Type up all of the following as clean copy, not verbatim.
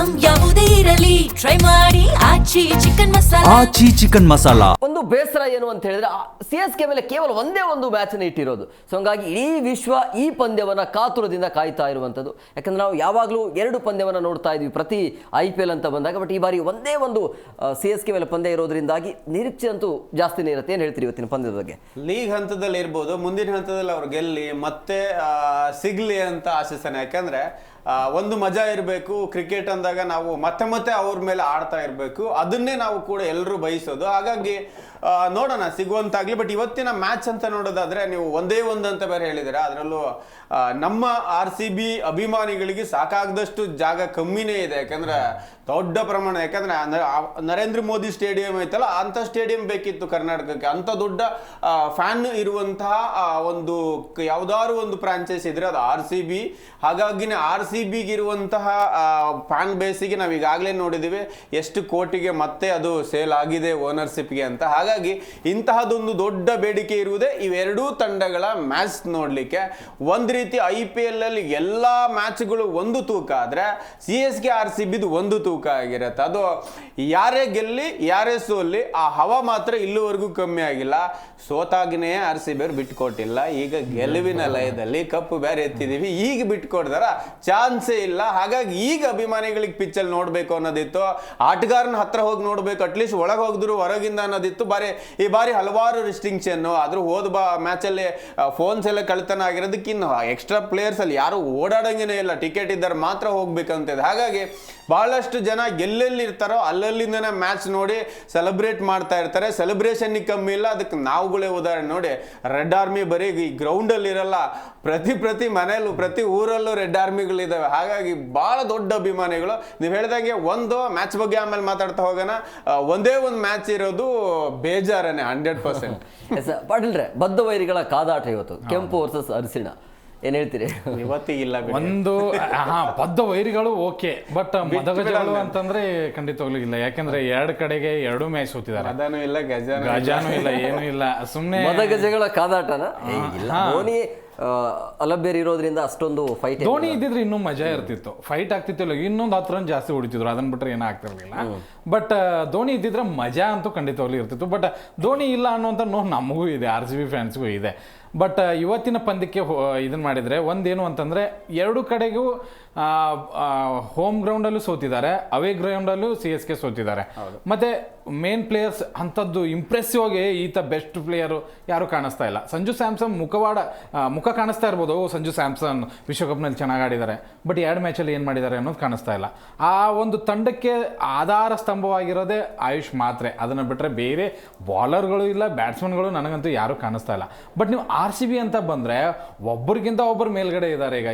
Item ಯಾವುದೇ ಇರಲಿ try ಮಾಡಿ ಆಚಿ ಚಿಕನ್ ಮಸಾಲಾ. ಆಚಿ ಚಿಕನ್ ಮಸಾಲಾ. ಒಂದು ಬೇಸರ ಏನು ಅಂತ ಹೇಳಿದ್ರೆ CSK ಮೇಲೆ ಕೇವಲ ಒಂದೇ ಒಂದು ಮ್ಯಾಚ್ ಇಟ್ಟಿರೋದು. ಸೊ ಹಂಗಾಗಿ ಇಡೀ ವಿಶ್ವ ಈ ಪಂದ್ಯವನ್ನ ಕಾತುರದಿಂದ ಕಾಯ್ತಾ ಇರುವಂಥದ್ದು. ಯಾಕಂದ್ರೆ ನಾವು ಯಾವಾಗಲೂ 2 ಪಂದ್ಯವನ್ನ ನೋಡ್ತಾ ಇದ್ವಿ ಪ್ರತಿ IPL ಅಂತ ಬಂದಾಗ. ಬಟ್ ಈ ಬಾರಿ ಒಂದೇ ಒಂದು CSK ಮೇಲೆ ಪಂದ್ಯ ಇರೋದ್ರಿಂದಾಗಿ ನಿರೀಕ್ಷೆ ಅಂತೂ ಜಾಸ್ತಿನೇ ಇರುತ್ತೆ. ಏನು ಹೇಳ್ತೀರಿ ಇವತ್ತಿನ ಪಂದ್ಯದ ಬಗ್ಗೆ? ಲೀಗ್ ಹಂತದಲ್ಲಿ ಇರ್ಬೋದು, ಮುಂದಿನ ಹಂತದಲ್ಲಿ ಅವ್ರು ಗೆಲ್ಲಿ ಮತ್ತೆ ಸಿಗ್ಲಿ ಅಂತ ಆಶಿಸ್ತಾನೆ. ಯಾಕಂದ್ರೆ ಒಂದು ಮಜಾ ಇರಬೇಕು ಕ್ರಿಕೆಟ್ ಅಂದಾಗ, ನಾವು ಮತ್ತೆ ಮತ್ತೆ ಅವ್ರ ಮೇಲೆ ಆಡ್ತಾ ಇರಬೇಕು, ಅದನ್ನೇ ನಾವು ಕೂಡ ಎಲ್ಲರೂ ಬಯಸೋದು. ಹಾಗಾಗಿ ನೋಡೋಣ ಸಿಗುವಂತಾಗ್ಲಿ. ಬಟ್ ಇವತ್ತಿನ ಮ್ಯಾಚ್ ಅಂತ ನೋಡೋದಾದ್ರೆ ನೀವು ಒಂದೇ ಒಂದು ಅಂತ ಬೇರೆ ಹೇಳಿದ್ರೆ, ಅದರಲ್ಲೂ ನಮ್ಮ RCB ಅಭಿಮಾನಿಗಳಿಗೆ ಸಾಕಾಗದಷ್ಟು ಜಾಗ ಕಮ್ಮಿನೇ ಇದೆ. ಯಾಕಂದ್ರೆ ದೊಡ್ಡ ಪ್ರಮಾಣ, ಯಾಕಂದ್ರೆ ನರೇಂದ್ರ ಮೋದಿ ಸ್ಟೇಡಿಯಂ ಐತಲ್ಲ, ಅಂತ ಸ್ಟೇಡಿಯಂ ಬೇಕಿತ್ತು ಕರ್ನಾಟಕಕ್ಕೆ. ಅಂತ ದೊಡ್ಡ ಫ್ಯಾನ್ ಇರುವಂತಹ ಒಂದು ಯಾವ್ದಾದ್ರು ಒಂದು ಫ್ರಾಂಚೈಸ್ ಇದ್ರೆ ಅದು RCB. ಹಾಗಾಗಿನೇ RCBಗೆ ಇರುವಂತಹ ಫ್ಯಾನ್ ಬೇಸಿಗೆ ನಾವು ಈಗಾಗಲೇ ನೋಡಿದ್ದೀವಿ ಎಷ್ಟು ಕೋಟಿಗೆ ಮತ್ತೆ ಅದು ಸೇಲ್ ಆಗಿದೆ ಓನರ್ಶಿಪ್ಗೆ ಅಂತ. ಹಾಗಾಗಿ ಇಂತಹದೊಂದು ದೊಡ್ಡ ಬೇಡಿಕೆ ಇರುವುದೇ ಇವೆರಡೂ ತಂಡಗಳ ಮ್ಯಾಚ್ ನೋಡ್ಲಿಕ್ಕೆ. ಒಂದ್ ರೀತಿ IPL ಅಲ್ಲಿ ಎಲ್ಲಾ ಮ್ಯಾಚ್ಗಳು ಒಂದು ತೂಕ ಆದ್ರೆ CSK RCBದು ಒಂದು ತೂಕ ಆಗಿರುತ್ತೆ. ಅದು ಯಾರೇ ಗೆಲ್ಲಿ ಯಾರೇ ಸೋಲ್ಲಿ ಆ ಹವಾ ಮಾತ್ರ ಇಲ್ಲಿವರೆಗೂ ಕಮ್ಮಿ ಆಗಿಲ್ಲ. ಸೋತಾಗಿನೇ RCB ಅವ್ರು ಬಿಟ್ಕೊಟ್ಟಿಲ್ಲ. ಈಗ ಗೆಲುವಿನ ಲಯದಲ್ಲಿ ಕಪ್ಪು ಬೇರೆ ಎತ್ತಿದೀವಿ, ಈಗ ಬಿಟ್ಕೊಡ್ತಾರ ಚಾನ್ಸೇ ಇಲ್ಲ. ಹಾಗಾಗಿ ಈಗ ಅಭಿಮಾನಿಗಳಿಗೆ ಪಿಚ್ಚಲ್ಲಿ ನೋಡ್ಬೇಕು ಅನ್ನೋದಿತ್ತು, ಆಟಗಾರನ ಹತ್ರ ಹೋಗಿ ನೋಡ್ಬೇಕು, ಅಟ್ಲೀಸ್ಟ್ ಒಳಗೆ ಹೋಗಿದ್ರು ಹೊರಗಿಂದ ಅನ್ನೋದಿತ್ತು. ಈ ಬಾರಿ ಹಲವಾರು ರಿಸ್ಟ್ರಿಕ್ಷನ್ ಆದ್ರೂ ಹೋದ ಮ್ಯಾಚ್ ಅಲ್ಲಿ ಫೋನ್ಸ್ ಎಲ್ಲ ಕಳ್ತನ ಆಗಿರೋದಕ್ಕೆ ಇನ್ನು ಎಕ್ಸ್ಟ್ರಾ ಪ್ಲೇಯರ್ಸ್ ಅಲ್ಲಿ ಯಾರು ಓಡಾಡಂಗೇನೆ ಇಲ್ಲ, ಟಿಕೆಟ್ ಇದ್ದಾರೆ ಮಾತ್ರ ಹೋಗ್ಬೇಕಂತಿದೆ. ಹಾಗಾಗಿ ಬಹಳಷ್ಟು ಜನ ಎಲ್ಲೆಲ್ಲಿ ಇರ್ತಾರೋ ಅಲ್ಲಲ್ಲಿಂದನೇ ಮ್ಯಾಚ್ ನೋಡಿ ಸೆಲೆಬ್ರೇಟ್ ಮಾಡ್ತಾ ಇರ್ತಾರೆ. ಸೆಲೆಬ್ರೇಷನ್ ಕಮ್ಮಿ ಇಲ್ಲ. ಅದಕ್ಕೆ ನಾವುಗಳೇ ಉದಾಹರಣೆ ನೋಡಿ, ರೆಡ್ ಆರ್ಮಿ ಬರೀ ಈ ಗ್ರೌಂಡ್ ಅಲ್ಲಿ ಇರಲ್ಲ, ಪ್ರತಿ ಮನೆಯಲ್ಲೂ ಪ್ರತಿ ಊರಲ್ಲೂ ರೆಡ್ ಆರ್ಮಿಗಳಿದಾವೆ. ಹಾಗಾಗಿ ಬಹಳ ದೊಡ್ಡ ಅಭಿಮಾನಿಗಳು. ನೀವು ಹೇಳಿದಂಗೆ ಒಂದು ಮ್ಯಾಚ್ ಬಗ್ಗೆ ಆಮೇಲೆ ಮಾತಾಡ್ತಾ ಹೋಗೋಣ. ಒಂದೇ ಒಂದು ಮ್ಯಾಚ್ ಇರೋದು ಬೇಜಾರನೆ 100%. ಪಾಟೀಲ್ರೆ, ಬದ್ಧ ವೈರಿಗಳ ಕಾದಾಟ ಇವತ್ತು, ಕೆಂಪು ವರ್ಸಸ್ ಅರಿಶಿಣ. ಏನ್ ಹೇಳ್ತೀರಿ? ಇವತ್ತಿಗಿಲ್ಲ ಒಂದು ಬದ್ಧ ವೈರಿಗಳು ಓಕೆ, ಬಟ್ ಮದಗಜಗಳು ಅಂತಂದ್ರೆ ಖಂಡಿತವಾಗ್ಲೂ ಇಲ್ಲ. ಯಾಕಂದ್ರೆ ಎರಡು ಕಡೆಗೆ 2 ಮ್ಯಾಚ್ ಸೋತಿದ್ದಾರೆ. ಅದಾನು ಇಲ್ಲ, ಗಜಾನು ಇಲ್ಲ, ಏನು ಇಲ್ಲ, ಸುಮ್ನೆ ಮದಗಜಗಳ ಕಾದಾಟನ. ಧೋನಿ ಅಲಭ್ಯರು ಇರೋದ್ರಿಂದ ಅಷ್ಟೊಂದು ಫೈಟ್. ಧೋನಿ ಇದ್ದಿದ್ರೆ ಇನ್ನೂ ಮಜಾ ಇರ್ತಿತ್ತು, ಫೈಟ್ ಆಗ್ತಿತ್ತು, ಇನ್ನೊಂದು 10 ರನ್ ಜಾಸ್ತಿ ಹೊಡಿತಿದ್ರು, ಅದನ್ನ ಬಿಟ್ರೆ ಏನೂ ಆಗ್ತಿರ್ಲಿಲ್ಲ. ಬಟ್ ಧೋನಿ ಇದ್ದಿದ್ರೆ ಮಜಾ ಅಂತೂ ಖಂಡಿತವಾಗ್ಲೂ ಇರ್ತಿತ್ತು. ಬಟ್ ಧೋನಿ ಇಲ್ಲ ಅನ್ನುವಂಥ ನೋವು ನಮಗೂ ಇದೆ, RCB ಫ್ಯಾನ್ಸ್ಗೂ ಇದೆ. ಬಟ್ ಇವತ್ತಿನ ಪಂದ್ಯಕ್ಕೆ ಇದನ್ನ ಮಾಡಿದರೆ ಒಂದೇನು ಅಂತಂದರೆ, 2 ಕಡೆಗೂ ಹೋಮ್ ಗ್ರೌಂಡಲ್ಲೂ ಸೋತಿದ್ದಾರೆ, ಅವೇ ಗ್ರೌಂಡಲ್ಲೂ CSK ಸೋತಿದ್ದಾರೆ. ಮತ್ತು ಮೇನ್ ಪ್ಲೇಯರ್ಸ್ ಅಂಥದ್ದು ಇಂಪ್ರೆಸಿವ್ ಆಗಿ ಈತ ಬೆಸ್ಟ್ ಪ್ಲೇಯರು ಯಾರು ಕಾಣಿಸ್ತಾ ಇಲ್ಲ. ಸಂಜು ಸ್ಯಾಮ್ಸನ್ ಮುಖ ಕಾಣಿಸ್ತಾ ಇರ್ಬೋದು, ಸಂಜು ಸ್ಯಾಮ್ಸನ್ ವಿಶ್ವಕಪ್ನಲ್ಲಿ ಚೆನ್ನಾಗಿ ಆಡಿದ್ದಾರೆ, ಬಟ್ 2 ಮ್ಯಾಚಲ್ಲಿ ಏನು ಮಾಡಿದ್ದಾರೆ ಅನ್ನೋದು ಕಾಣಿಸ್ತಾ ಇಲ್ಲ. ಆ ಒಂದು ತಂಡಕ್ಕೆ ಆಧಾರ ಸ್ತಂಭವಾಗಿರೋದೇ ಆಯುಷ್ ಮಾತ್ರೆ. ಅದನ್ನು ಬಿಟ್ಟರೆ ಬೇರೆ ಬಾಲರ್ಗಳು ಇಲ್ಲ, ಬ್ಯಾಟ್ಸ್ಮನ್ಗಳು ನನಗಂತೂ ಯಾರೂ ಕಾಣಿಸ್ತಾ ಇಲ್ಲ. ಬಟ್ ನೀವು RCB ಅಂತ ಬಂದರೆ ಒಬ್ಬರಿಗಿಂತ ಒಬ್ಬರು ಮೇಲ್ಗಡೆ ಇದ್ದಾರೆ. ಈಗ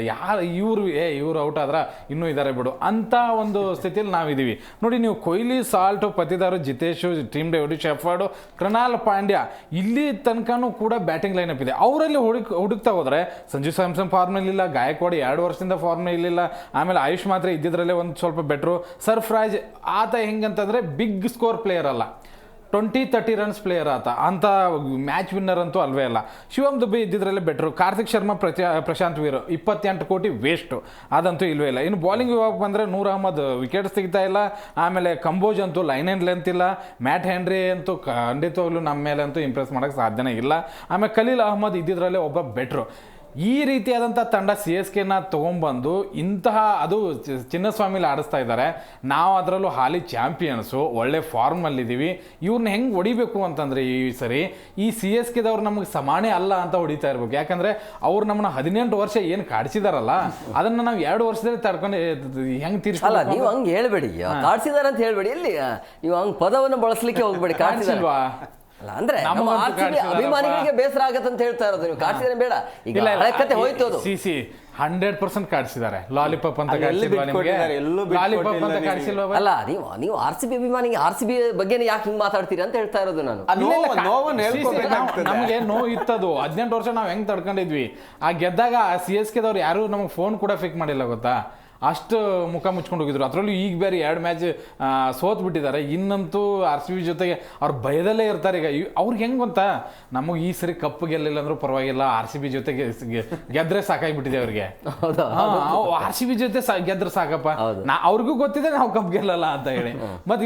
ಇವರು ಔಟ್ ಆದ್ರೆ ಇನ್ನೂ ಇದ್ದಾರೆ ಬಿಡು ಅಂತ ಒಂದು ಸ್ಥಿತಿಯಲ್ಲಿ ನಾವಿದ್ದೀವಿ ನೋಡಿ. ನೀವು Kohli, Salt, Patidar, Jitesh, Tim David, Shepherd, Krunal Pandya, ಇಲ್ಲಿ ತನಕನೂ ಕೂಡ ಬ್ಯಾಟಿಂಗ್ ಲೈನಪ್ ಇದೆ. ಅವರಲ್ಲಿ ಹುಡುಕ್ತಾ ಹೋದರೆ ಸಂಜು ಸ್ಯಾಮ್ಸನ್ ಫಾರ್ಮ್ನಲ್ಲಿಲ್ಲ, ಗಾಯಕ್ವಾಡ್ 2 ವರ್ಷದಿಂದ ಫಾರ್ಮ್ನಲ್ಲಿಲ್ಲ, ಆಮೇಲೆ ಆಯುಷ್ ಮಾತ್ರ ಇದ್ದಿದ್ರಲ್ಲೇ ಒಂದು ಸ್ವಲ್ಪ ಬೆಟ್ರು. ಸರ್ಫ್ರಾಜ್ ಆತ ಹೆಂಗಂತಂದರೆ ಬಿಗ್ ಸ್ಕೋರ್ ಪ್ಲೇಯರ್ ಅಲ್ಲ, 20-30 ರನ್ಸ್ ಪ್ಲೇಯರ್ ಆತ, ಅಂತ ಮ್ಯಾಚ್ ವಿನ್ನರ್ ಅಂತೂ ಅಲ್ವೇ ಅಲ್ಲ. ಶಿವಮ್ ದುಬೆ ಇದ್ದಿದ್ರಲ್ಲೇ ಬೆಟ್ರು. ಕಾರ್ತಿಕ್ ಶರ್ಮಾ, ಪ್ರಶಾಂತ್ ವೀರ್ 28 ಕೋಟಿ ವೇಸ್ಟು, ಅದಂತೂ ಇಲ್ವೇ ಇಲ್ಲ. ಇನ್ನು ಬಾಲಿಂಗ್ ವಿಭಾಗ ಬಂದರೆ ನೂರ್ ಅಹಮದ್ ವಿಕೆಟ್ ಸಿಗ್ತಾ ಇಲ್ಲ, ಆಮೇಲೆ ಕಂಬೋಜ್ ಅಂತೂ ಲೈನ್ ಆ್ಯಂಡ್ ಲೆಂತ್ ಇಲ್ಲ, ಮ್ಯಾಟ್ ಹೆನ್ರಿ ಅಂತೂ ಖಂಡಿತವಾಗ್ಲೂ ನಮ್ಮ ಮೇಲೆ ಅಂತೂ ಇಂಪ್ರೆಸ್ ಮಾಡೋಕ್ಕೆ ಸಾಧ್ಯನೇ ಇಲ್ಲ. ಆಮೇಲೆ ಖಲೀಲ್ ಅಹಮದ್ ಇದ್ದಿದ್ರಲ್ಲೇ ಒಬ್ಬ ಬೆಟ್ರು. ಈ ರೀತಿಯಾದಂಥ ತಂಡ CSKನ ತೊಗೊಂಬಂದು ಇಂತಹ ಅದು ಚಿನ್ನಸ್ವಾಮಿಲಿ ಆಡಿಸ್ತಾ ಇದ್ದಾರೆ. ನಾವು ಅದರಲ್ಲೂ ಹಾಲಿ ಚಾಂಪಿಯನ್ಸು, ಒಳ್ಳೆ ಫಾರ್ಮಲ್ಲಿದ್ದೀವಿ. ಇವ್ರನ್ನ ಹೆಂಗೆ ಹೊಡಿಬೇಕು ಅಂತಂದರೆ ಈ ಸರಿ ಈ CSKದವ್ರು ನಮಗೆ ಸಮಾನೇ ಅಲ್ಲ ಅಂತ ಹೊಡಿತಾ ಇರ್ಬೇಕು. ಯಾಕಂದರೆ ಅವ್ರು ನಮ್ಮನ್ನ 18 ವರ್ಷ ಏನು ಕಾಡಿಸಿದಾರಲ್ಲ, ಅದನ್ನು ನಾವು 2 ವರ್ಷದಲ್ಲಿ ತಡ್ಕೊಂಡು ಹೆಂಗೆ ತೀರಿಸಲ್ಲ. ನೀವು ಹಂಗೆ ಹೇಳ್ಬೇಡಿ, ಕಾಡ್ಸಿದಾರೆ ಅಂತ ಹೇಳ್ಬೇಡಿ. ಎಲ್ಲಿ ನೀವು ಹಂಗೆ ಪದವನ್ನು ಬಳಸಲಿಕ್ಕೆ ಹೋಗ್ಬೇಡಿ. ಕಾಡ್ಸಿಲ್ವಾ ಅಂದ್ರೆ ಅಭಿಮಾನಿಗಳಿಗೆ ಬೇಸರ ಆಗತ್ತೆ ಅಂತ ಹೇಳ್ತಾ ಇರೋದು. ನೀವು ಕಾಡ್ಸಿದ್ರೆ ಬೇಡ, ಈಗ ಕತೆ ಹೋಯ್ತು ಅದು. 100% ಕಾಡಿಸಿದ್ದಾರೆ. ಲಾಲಿಪಾಪ್ ಅಂತ ಲಾಲಿಪಾಪ್ ಅಂತ ಕಾಡಿಸಿಲ್ವ? ಅಲ್ಲ, ನೀವು RCB ಅಭಿಮಾನಿಗೆ RCB ಬಗ್ಗೆ ಯಾಕೆ ಹಿಂಗ್ ಮಾತಾಡ್ತೀರಿ ಅಂತ ಹೇಳ್ತಾ ಇರೋದು ನಾನು. ನಮಗೆ ನೋವು ಇತ್ತದು. 18 ವರ್ಷ ನಾವು ಹೆಂಗ್ ತಡ್ಕೊಂಡಿದ್ವಿ. ಆ ಗೆದ್ದಾಗ CSKದವ್ರು ಯಾರು ನಮಗೆ ಫೋನ್ ಕೂಡ ಪಿಕ್ ಮಾಡಿಲ್ಲ ಗೊತ್ತಾ. ಅಷ್ಟು ಮುಖ ಮುಚ್ಕೊಂಡು ಹೋಗಿದ್ರು. ಅದರಲ್ಲೂ ಈಗ ಬೇರೆ 2 ಮ್ಯಾಚ್ ಸೋತ್ ಬಿಟ್ಟಿದ್ದಾರೆ. ಇನ್ನಂತೂ RCB ಜೊತೆಗೆ ಅವ್ರು ಭಯದಲ್ಲೇ ಇರ್ತಾರೆ. ಈಗ ಅವ್ರಿಗೆ ಹೆಂಗ್ ಗೊತ್ತಾ, ನಮಗೆ ಈ ಸರಿ ಕಪ್ ಗೆಲ್ಲಿಲ್ಲ ಅಂದ್ರೂ ಪರವಾಗಿಲ್ಲ, RCB ಜೊತೆಗೆ ಗೆದ್ರೆ ಸಾಕಾಗ್ಬಿಟ್ಟಿದೆ ಅವ್ರಿಗೆ. RCB ಜೊತೆ ಗೆದ್ರೆ ಸಾಕಪ್ಪ, ಅವ್ರಿಗೂ ಗೊತ್ತಿದೆ ನಾವು ಕಪ್ ಗೆಲ್ಲಲ್ಲ ಅಂತ ಹೇಳಿ. ಮತ್ತೆ